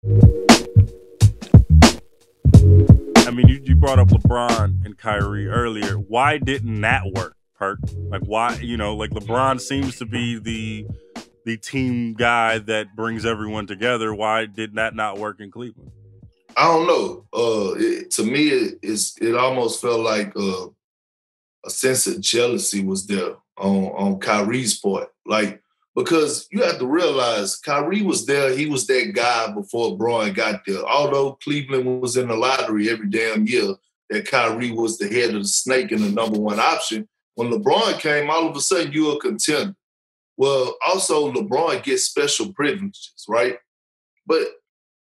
I mean, you brought up LeBron and Kyrie earlier. Why didn't that work, Perk? Like, why, like LeBron seems to be the team guy that brings everyone together. Why did that not work in Cleveland? I don't know. To me, it almost felt like a sense of jealousy was there on Kyrie's part. Like, because you have to realize Kyrie was there. He was that guy before Braun got there. Although Cleveland was in the lottery every damn year, that Kyrie was the head of the snake and the number one option. When LeBron came, all of a sudden you're a contender. Well, also LeBron gets special privileges, right? But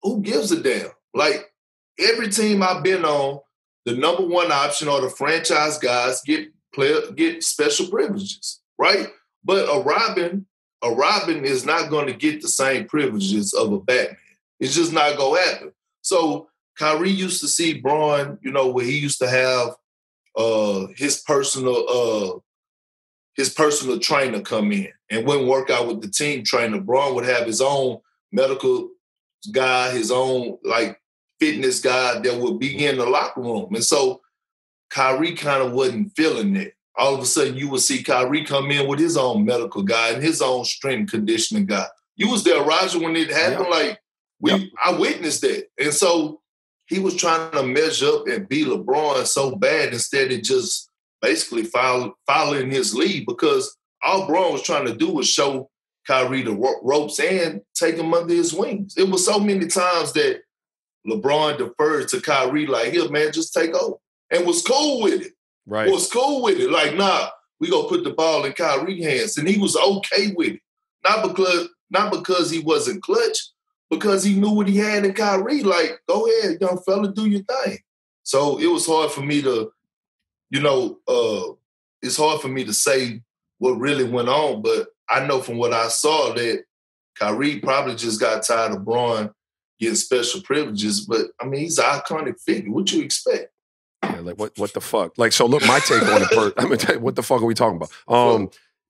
who gives a damn? Like, every team I've been on, the number one option or the franchise guys get special privileges, right? But a Robin is not going to get the same privileges of a Batman. It's just not going to happen. So Kyrie used to see Braun, where he used to have his personal trainer come in and wouldn't work out with the team trainer. Braun would have his own medical guy, his own fitness guy that would be in the locker room. And so Kyrie kind of wasn't feeling it. All of a sudden you would see Kyrie come in with his own medical guy and his own strength conditioning guy. You was there, Roger, when it happened. Yeah. I witnessed that. And so he was trying to measure up and beat LeBron so bad instead of just basically following his lead, because all Braun was trying to do was show Kyrie the ropes and take him under his wings. It was so many times that LeBron deferred to Kyrie like, here, man, just take over. And was cool with it. Right. Was cool with it. Like, nah, we gonna put the ball in Kyrie's hands. And he was okay with it. Not because he wasn't clutch, because he knew what he had in Kyrie. Like, go ahead, young fella, do your thing. So it was hard for me to, it's hard for me to say what really went on, but I know from what I saw that Kyrie probably just got tired of Braun getting special privileges. But, I mean, he's an iconic figure. What you expect? Yeah, like what the fuck? Like, so look, my take on it. I'm gonna tell you, what the fuck are we talking about?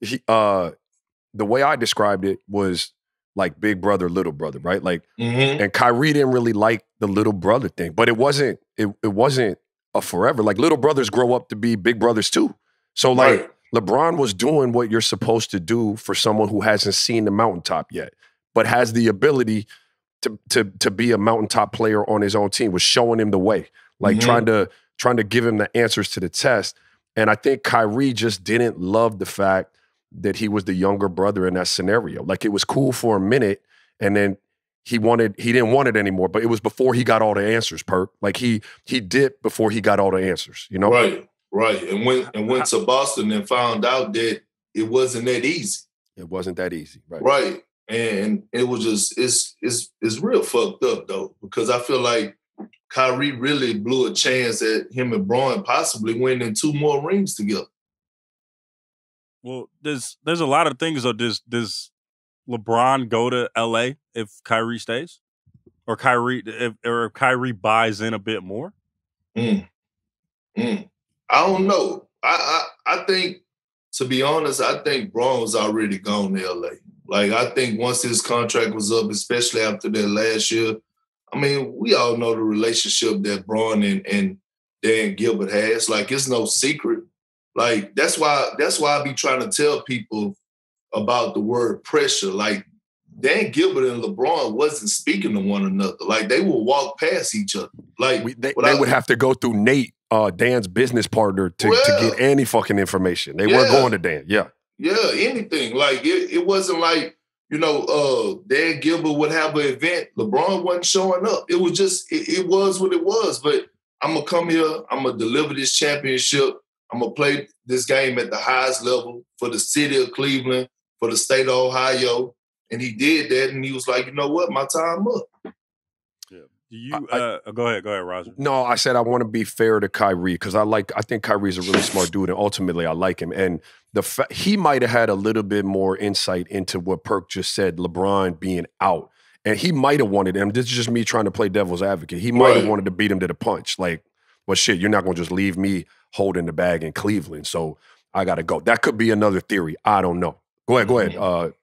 The way I described it was like big brother, little brother, right? Like, and Kyrie didn't really like the little brother thing, but it wasn't a forever. Like, little brothers grow up to be big brothers too. So like, LeBron was doing what you're supposed to do for someone who hasn't seen the mountaintop yet, but has the ability to be a mountaintop player on his own team. Was showing him the way, like trying to give him the answers to the test. And I think Kyrie just didn't love the fact that he was the younger brother in that scenario. Like, it was cool for a minute, and then he didn't want it anymore. But it was before he got all the answers, Perk. Like, he dipped before he got all the answers, Right. And went to Boston and found out that it wasn't that easy. It wasn't that easy, right? Right. And it was just it's real fucked up though, because I feel like Kyrie really blew a chance at him and Braun possibly winning 2 more rings together. Well, there's a lot of things though. Does LeBron go to LA if Kyrie stays? Or if Kyrie buys in a bit more? I don't know. I think, to be honest, I think Braun was already gone to LA. Like, I think once his contract was up, especially after that last year, I mean, we all know the relationship that Braun and Dan Gilbert has. Like, it's no secret. Like, that's why I be trying to tell people about the word pressure. Like, Dan Gilbert and LeBron wasn't speaking to one another. Like, they would walk past each other. Like, they would have to go through Nate, Dan's business partner, to get any fucking information. They weren't going to Dan. Yeah, anything. Like, it wasn't like, Dan Gilbert would have an event. LeBron wasn't showing up. It was just, it was what it was. But I'm going to come here. I'm going to deliver this championship. I'm going to play this game at the highest level for the city of Cleveland, for the state of Ohio. And he did that, and he was like, you know what? My time up. Yeah. Go ahead, Roger. No, I said I want to be fair to Kyrie, because I think Kyrie's a really smart dude, and ultimately I like him. And he might have had a little bit more insight into what Perk just said, LeBron being out. And he might have wanted him. This is just me trying to play devil's advocate. He might have wanted to beat him to the punch. Like, well, shit, you're not going to just leave me holding the bag in Cleveland, so I got to go. That could be another theory. I don't know. Go ahead,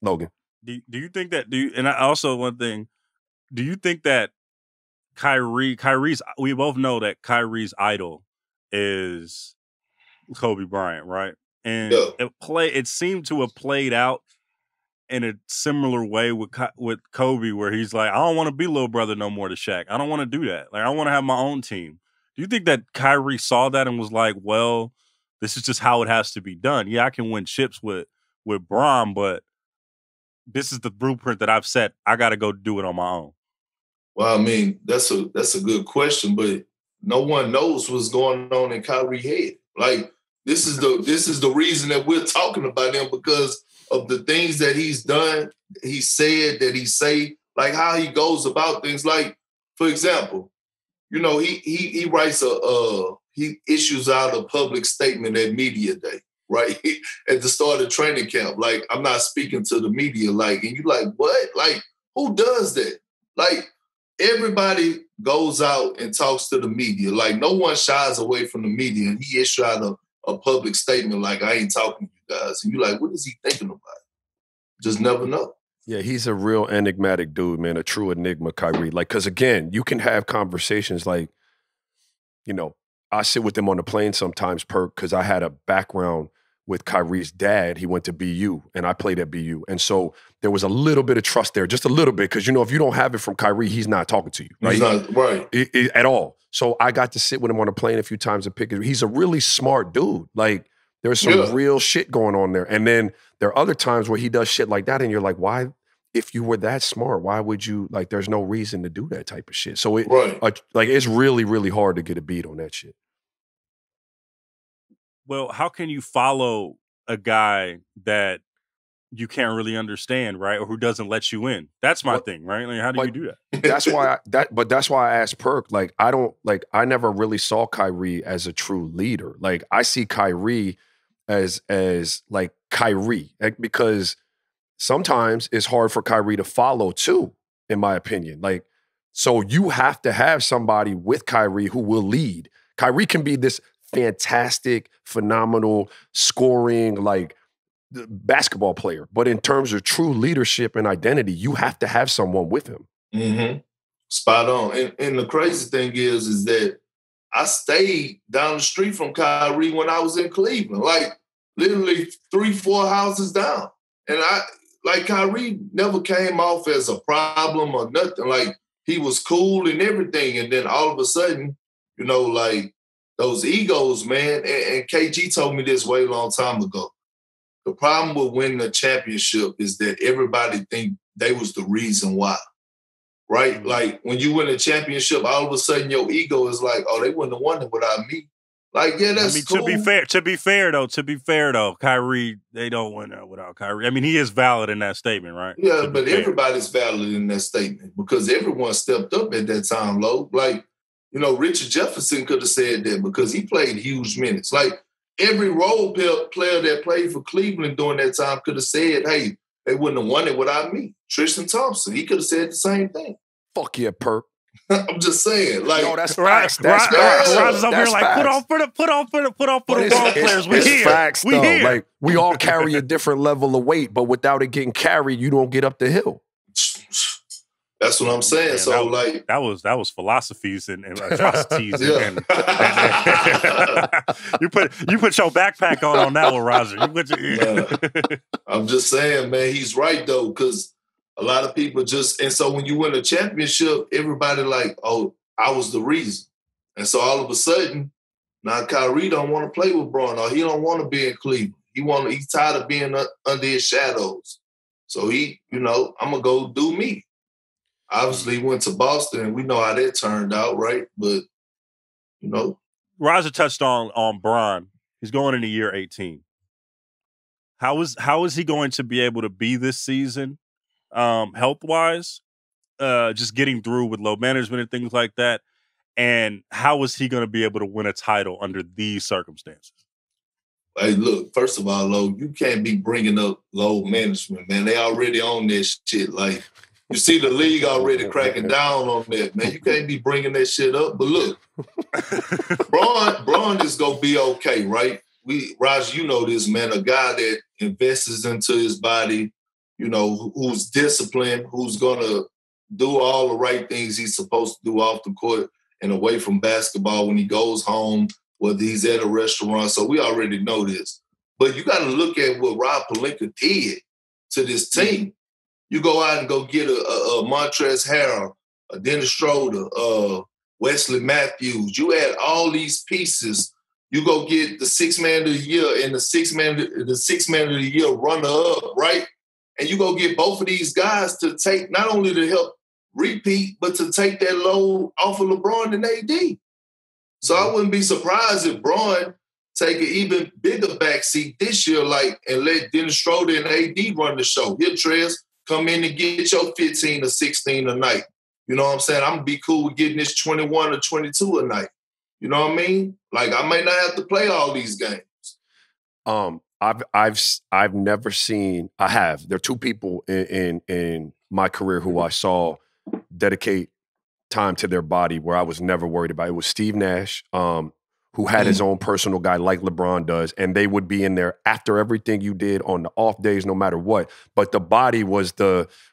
Logan. Do you think that? And I also, one thing, do you think that Kyrie's, we both know that Kyrie's idol is Kobe Bryant, right? And it seemed to have played out in a similar way with Kobe, where he's like, I don't want to be little brother no more to Shaq. I don't want to do that. Like, I want to have my own team. Do you think that Kyrie saw that and was like, well, this is just how it has to be done? Yeah, I can win chips with Bron, but this is the blueprint that I've set. I got to go do it on my own. Well, I mean, that's a good question, but no one knows what's going on in Kyrie's head. Like, this is the reason that we're talking about him, because of the things that he's done, he said, that he say, like how he goes about things. Like, for example, you know, he writes he issues out a public statement at media day, right? At the start of training camp. Like, I'm not speaking to the media, like, and you're like, what? Like, who does that? Like, everybody goes out and talks to the media. Like, no one shies away from the media, and he issued out a public statement like, I ain't talking to you guys. And you're like, what is he thinking about? Just never know. Yeah, he's a real enigmatic dude, man, a true enigma, Kyrie. Like, because again, you can have conversations like, you know, I sit with him on the plane sometimes, Perk, because I had a background with Kyrie's dad. He went to BU, and I played at BU. And so there was a little bit of trust there, just a little bit, because, you know, if you don't have it from Kyrie, he's not talking to you, right? He's not, right. At all. So I got to sit with him on the plane a few times and pick it. He's a really smart dude. Like, there's some real shit going on there. And then there are other times where he does shit like that, and you're like, why? If you were that smart, why would you, like, there's no reason to do that type of shit. So it's really, really hard to get a beat on that shit. Well, how can you follow a guy that you can't really understand, right? Or who doesn't let you in? That's my thing, right? Like, how do you do that? That's why I asked Perk, like, I never really saw Kyrie as a true leader. Like, I see Kyrie as like Kyrie, because sometimes it's hard for Kyrie to follow too, in my opinion. Like, so you have to have somebody with Kyrie who will lead. Kyrie can be this fantastic, phenomenal, scoring, like, basketball player. But in terms of true leadership and identity, you have to have someone with him. Mm-hmm. Spot on. And the crazy thing is that I stayed down the street from Kyrie when I was in Cleveland, like literally 3-4 houses down. And Kyrie never came off as a problem or nothing. Like, he was cool and everything. And then all of a sudden, you know, like, those egos, man, and KG told me this way long time ago. The problem with winning a championship is that everybody think they was the reason why, right? Mm-hmm. Like, when you win a championship, all of a sudden your ego is like, oh, they wouldn't have won it without me. Like, yeah, that's cool. To be fair though, Kyrie, they don't win it without Kyrie. I mean, he is valid in that statement, right? Yeah, but everybody's valid in that statement, because everyone stepped up at that time, Lo. Like, you know, Richard Jefferson could have said that, because he played huge minutes. Like, every role player that played for Cleveland during that time could have said, hey, they wouldn't have won it without me. Tristan Thompson, he could have said the same thing. Fuck yeah, Perk. I'm just saying, like, no, that's facts. That's facts. Rod's over here like, put on for the ball players. We here. Facts, though. Like, we all carry a different level of weight, but without it getting carried, you don't get up the hill. That's what I'm saying. Man, so that was philosophies and atrocities. And you put your backpack on that one, Roger. I'm just saying, man, he's right though, because a lot of people and so when you win a championship, everybody like, oh, I was the reason. And so all of a sudden, now Kyrie don't want to play with Bron, or he don't want to be in Cleveland. He's tired of being under his shadows. So I'm gonna go do me. Obviously, he went to Boston, and we know how that turned out, right? But, you know. Raja touched on Bron. He's going into year 18. How is he going to be able to be this season, health-wise, just getting through with load management and things like that? And how is he going to be able to win a title under these circumstances? Hey, look, first of all, Lo, you can't be bringing up load management, man. They already own this shit, like... You see the league already cracking down on that, man. You can't be bringing that shit up. But look, Bron is going to be okay, right? Raj, you know this, man, a guy that invests into his body, you know, who's disciplined, who's going to do all the right things he's supposed to do off the court and away from basketball when he goes home, whether he's at a restaurant. So we already know this. But you got to look at what Rob Pelinka did to this team. You go out and go get a Montrezl Harrell, a Dennis Schroeder, Wesley Matthews. You add all these pieces. You go get the six man of the year and the six man of the year runner up, right? And you go get both of these guys to take not only to help repeat, but to take that load off of LeBron and AD. So I wouldn't be surprised if Bron take an even bigger backseat this year, and let Dennis Schroeder and AD run the show. Here, Trez, come in and get your 15 or 16 a night. You know what I'm saying? I'm going to be cool with getting this 21 or 22 a night. You know what I mean? I may not have to play all these games. I've never seen. I have. There are two people in my career who I saw dedicate time to their body where I was never worried about. It was Steve Nash, who had his own personal guy like LeBron does, and they would be in there after everything you did on the off days, no matter what. But the body was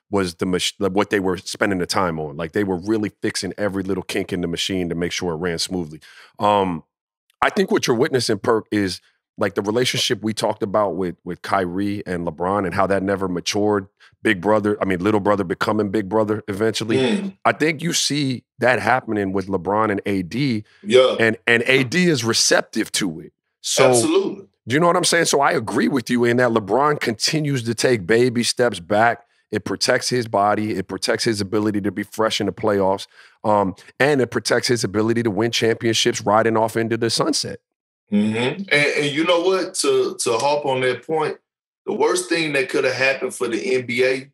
what they were spending the time on. They were really fixing every little kink in the machine to make sure it ran smoothly. I think what you're witnessing, Perk, is the relationship we talked about with Kyrie and LeBron and how that never matured. Little brother becoming big brother eventually. I think you see that happening with LeBron and AD. Yeah. And AD is receptive to it. So, absolutely. Do you know what I'm saying? So I agree with you in that LeBron continues to take baby steps back. It protects his body. It protects his ability to be fresh in the playoffs. And it protects his ability to win championships riding off into the sunset. Mm-hmm. And you know what? To harp on that point, the worst thing that could have happened for the NBA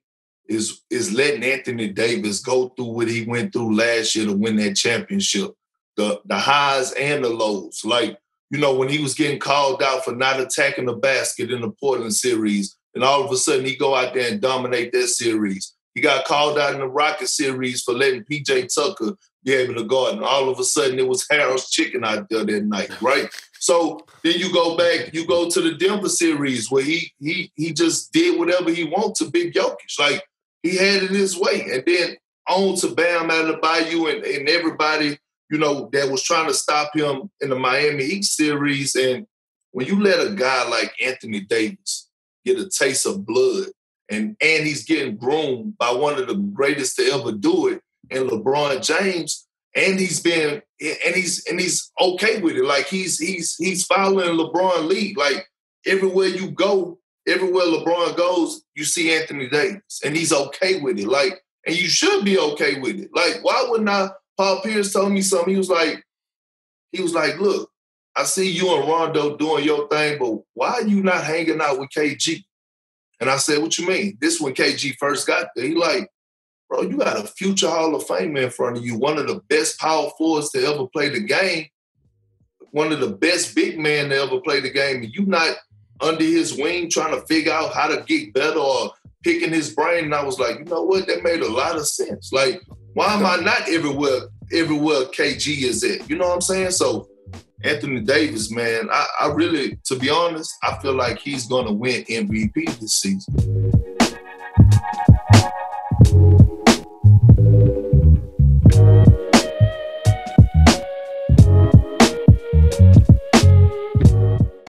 is letting Anthony Davis go through what he went through last year to win that championship. The highs and the lows. When he was getting called out for not attacking the basket in the Portland series, and all of a sudden he go out there and dominate that series. He got called out in the Rocket series for letting PJ Tucker be able to guard. And all of a sudden it was Harold's chicken out there that night, right? So then you go back, you go to the Denver series where he just did whatever he wanted to Big Jokic. He had it his way. And then on to Bam Adebayo and everybody, that was trying to stop him in the Miami Heat series. And when you let a guy like Anthony Davis get a taste of blood and he's getting groomed by one of the greatest to ever do it, and LeBron James, and he's okay with it. He's following LeBron lead. Everywhere you go, everywhere LeBron goes, you see Anthony Davis, and he's okay with it. And you should be okay with it. Why wouldn't I? Paul Pierce told me something. He was like, look, I see you and Rondo doing your thing, but why are you not hanging out with KG? And I said, what you mean? This when KG first got there. He bro, you got a future Hall of Famer in front of you, one of the best power forwards to ever play the game, one of the best big men to ever play the game, and you not under his wing trying to figure out how to get better or picking his brain. And I was like, you know what? That made a lot of sense. Why am I not everywhere KG is at? You know what I'm saying? So Anthony Davis, man, I really, to be honest, I feel like he's going to win MVP this season.